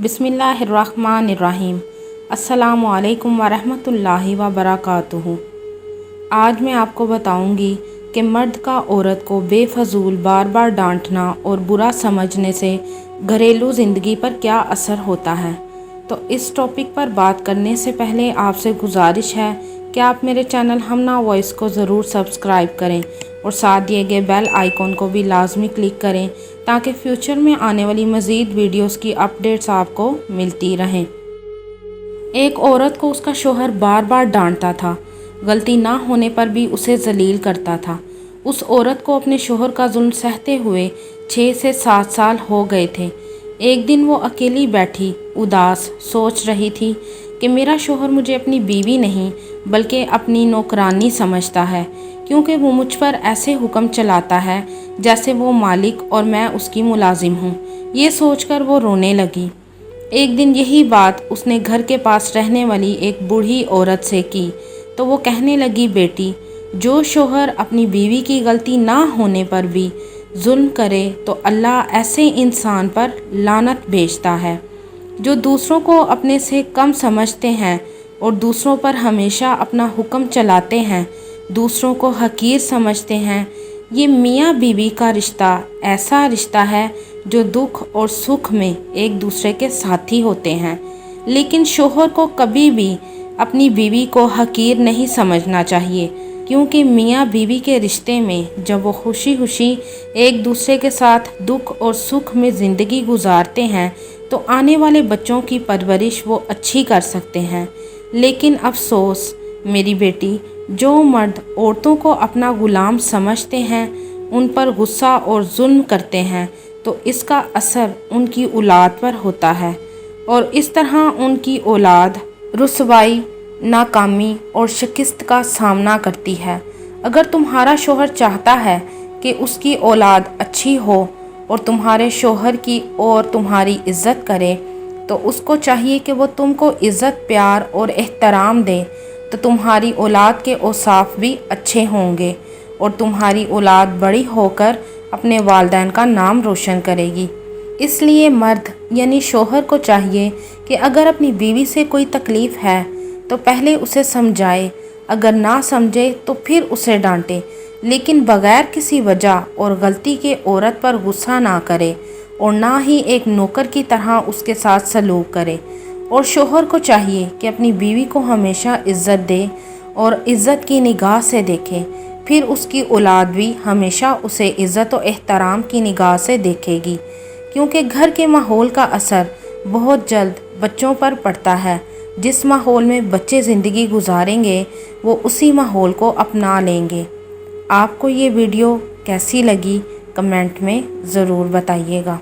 बिस्मिल्लाहिर्रहमानिर्रहीम। अस्सलामु अलैकुम वरहमतुल्लाहि वबरकातुहू। आज मैं आपको बताऊंगी कि मर्द का औरत को बेफजूल बार बार डांटना और बुरा समझने से घरेलू ज़िंदगी पर क्या असर होता है। तो इस टॉपिक पर बात करने से पहले आपसे गुजारिश है कि आप मेरे चैनल हमना वॉइस को ज़रूर सब्सक्राइब करें और साथ दिए गए बेल आइकॉन को भी लाजमी क्लिक करें ताकि फ्यूचर में आने वाली मज़ीद वीडियोस की अपडेट्स आपको मिलती रहें। एक औरत को उसका शोहर बार बार डांटता था, गलती ना होने पर भी उसे जलील करता था। उस औरत को अपने शोहर का जुल्म सहते हुए 6 से 7 साल हो गए थे। एक दिन वो अकेली बैठी उदास सोच रही थी कि मेरा शोहर मुझे अपनी बीवी नहीं बल्कि अपनी नौकरानी समझता है, क्योंकि वो मुझ पर ऐसे हुक्म चलाता है जैसे वो मालिक और मैं उसकी मुलाजिम हूँ। ये सोचकर वो रोने लगी। एक दिन यही बात उसने घर के पास रहने वाली एक बूढ़ी औरत से की तो वो कहने लगी, बेटी, जो शोहर अपनी बीवी की गलती ना होने पर भी जुल्म करे तो अल्लाह ऐसे इंसान पर लानत भेजता है। जो दूसरों को अपने से कम समझते हैं और दूसरों पर हमेशा अपना हुक्म चलाते हैं, दूसरों को हकीर समझते हैं, ये मियाँ बीवी का रिश्ता ऐसा रिश्ता है जो दुख और सुख में एक दूसरे के साथी होते हैं। लेकिन शोहर को कभी भी अपनी बीवी को हकीर नहीं समझना चाहिए, क्योंकि मियाँ बीवी के रिश्ते में जब वो खुशी खुशी एक दूसरे के साथ दुख और सुख में ज़िंदगी गुजारते हैं तो आने वाले बच्चों की परवरिश वो अच्छी कर सकते हैं। लेकिन अफसोस मेरी बेटी, जो मर्द औरतों को अपना गुलाम समझते हैं, उन पर गुस्सा और जुल्म करते हैं, तो इसका असर उनकी औलाद पर होता है और इस तरह उनकी औलाद रुसवाई, नाकामी और शिकस्त का सामना करती है। अगर तुम्हारा शोहर चाहता है कि उसकी औलाद अच्छी हो और तुम्हारे शोहर की और तुम्हारी इज़्ज़त करे, तो उसको चाहिए कि वो तुमको इज़्ज़त, प्यार और एहतराम दे, तो तुम्हारी औलाद के औसाफ भी अच्छे होंगे और तुम्हारी औलाद बड़ी होकर अपने वालिदैन का नाम रोशन करेगी। इसलिए मर्द यानी शोहर को चाहिए कि अगर अपनी बीवी से कोई तकलीफ़ है तो पहले उसे समझाए, अगर ना समझे तो फिर उसे डांटे, लेकिन बग़ैर किसी वजह और गलती के औरत पर गुस्सा ना करे और ना ही एक नौकर की तरह उसके साथ सलूक करे। और शोहर को चाहिए कि अपनी बीवी को हमेशा इज़्ज़त दे और इज़्ज़त की निगाह से देखे, फिर उसकी औलाद भी हमेशा उसे इज़्ज़त और एहतराम की निगाह से देखेगी, क्योंकि घर के माहौल का असर बहुत जल्द बच्चों पर पड़ता है। जिस माहौल में बच्चे ज़िंदगी गुजारेंगे वो उसी माहौल को अपना लेंगे। आपको ये वीडियो कैसी लगी कमेंट में ज़रूर बताइएगा।